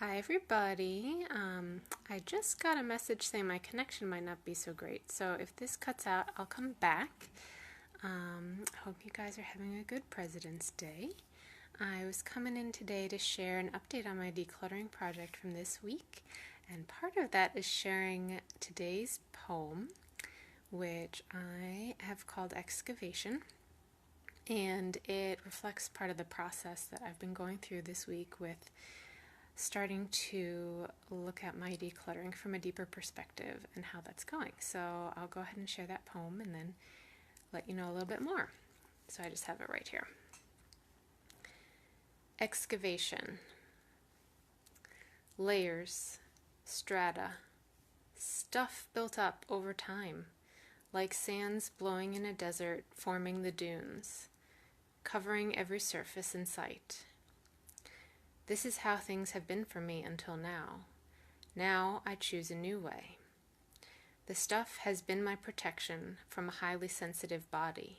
Hi everybody. I just got a message saying my connection might not be so great, so if this cuts out, I'll come back. I hope you guys are having a good President's Day. I was coming in today to share an update on my decluttering project from this week, and part of that is sharing today's poem, which I have called Excavation, and it reflects part of the process that I've been going through this week with starting to look at my decluttering from a deeper perspective and how that's going. So I'll go ahead and share that poem and then let you know a little bit more. So I just have it right here. Excavation. Layers, strata, stuff built up over time, like sands blowing in a desert, forming the dunes, covering every surface in sight. This is how things have been for me until now. Now I choose a new way. The stuff has been my protection from a highly sensitive body,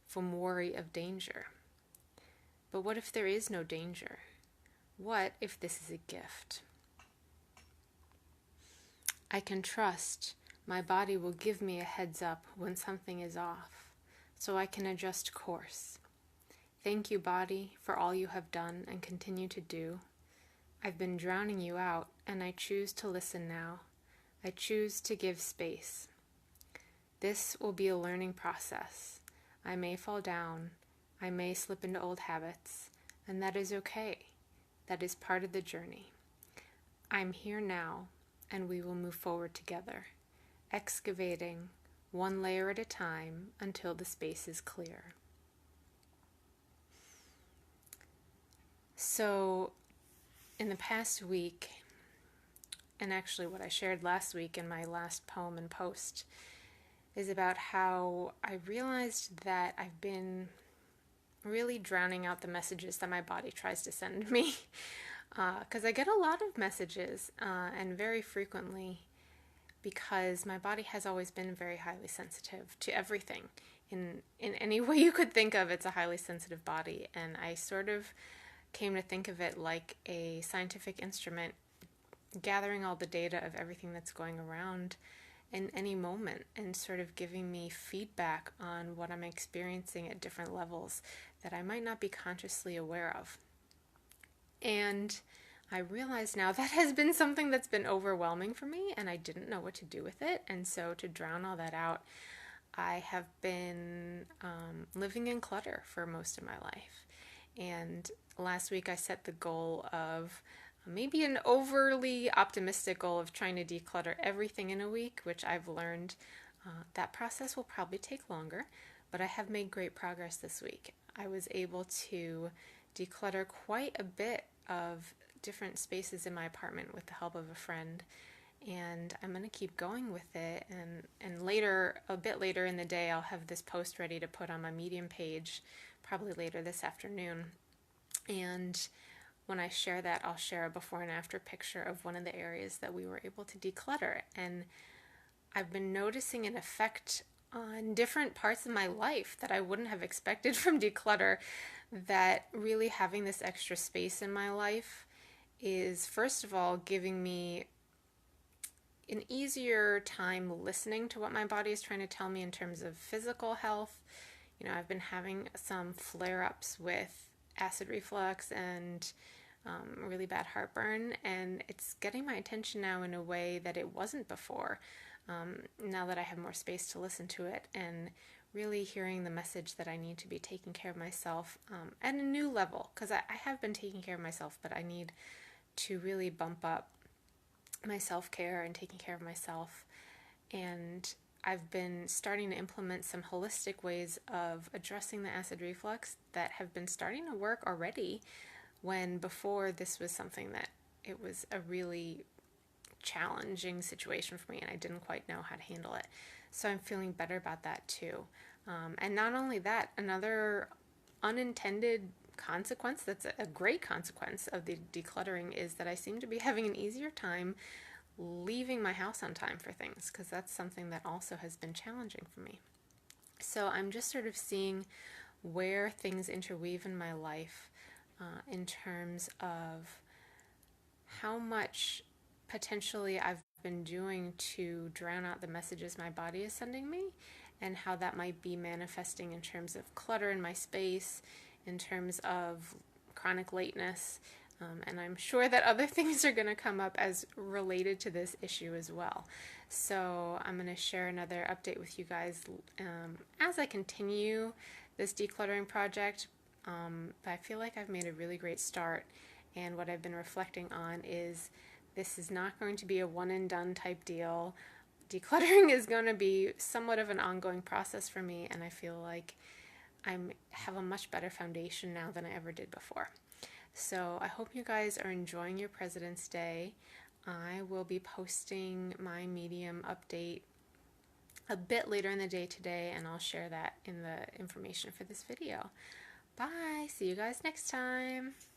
from worry of danger. But what if there is no danger? What if this is a gift? I can trust my body will give me a heads up when something is off, so I can adjust course. Thank you, body, for all you have done and continue to do. I've been drowning you out, and I choose to listen now. I choose to give space. This will be a learning process. I may fall down. I may slip into old habits, and that is okay. That is part of the journey. I'm here now, and we will move forward together, excavating one layer at a time until the space is clear. So, in the past week, and actually what I shared last week in my last poem and post, is about how I realized that I've been really drowning out the messages that my body tries to send me. Because I get a lot of messages, and very frequently, because my body has always been very highly sensitive to everything. In any way you could think of, it's a highly sensitive body, and I sort of came to think of it like a scientific instrument gathering all the data of everything that's going around in any moment and sort of giving me feedback on what I'm experiencing at different levels that I might not be consciously aware of. And I realize now that has been something that's been overwhelming for me, and I didn't know what to do with it. And so to drown all that out, I have been living in clutter for most of my life. And last week I set the goal of maybe an overly optimistic goal of trying to declutter everything in a week, which I've learned that process will probably take longer, but I have made great progress this week. I was able to declutter quite a bit of different spaces in my apartment with the help of a friend, and I'm going to keep going with it, and later, a bit later in the day, I'll have this post ready to put on my Medium page, probably later this afternoon. And when I share that, I'll share a before and after picture of one of the areas that we were able to declutter. And I've been noticing an effect on different parts of my life that I wouldn't have expected from declutter, that really having this extra space in my life is, first of all, giving me an easier time listening to what my body is trying to tell me in terms of physical health. You know, I've been having some flare-ups with acid reflux and really bad heartburn, and it's getting my attention now in a way that it wasn't before, now that I have more space to listen to it, and really hearing the message that I need to be taking care of myself at a new level, because I have been taking care of myself, but I need to really bump up my self-care and taking care of myself. And I've been starting to implement some holistic ways of addressing the acid reflux that have been starting to work already, when before this was something that it was a really challenging situation for me and I didn't quite know how to handle it. So I'm feeling better about that too. And not only that, another unintended consequence that's a great consequence of the decluttering is that I seem to be having an easier time leaving my house on time for things, because that's something that also has been challenging for me. So I'm just sort of seeing where things interweave in my life in terms of how much potentially I've been doing to drown out the messages my body is sending me, and how that might be manifesting in terms of clutter in my space, in terms of chronic lateness, and I'm sure that other things are going to come up as related to this issue as well. So I'm going to share another update with you guys as I continue this decluttering project. But I feel like I've made a really great start, and what I've been reflecting on is this is not going to be a one and done type deal. Decluttering is going to be somewhat of an ongoing process for me, and I feel like I have a much better foundation now than I ever did before. So I hope you guys are enjoying your President's Day. I will be posting my Medium update a bit later in the day today, and I'll share that in the information for this video. Bye! See you guys next time!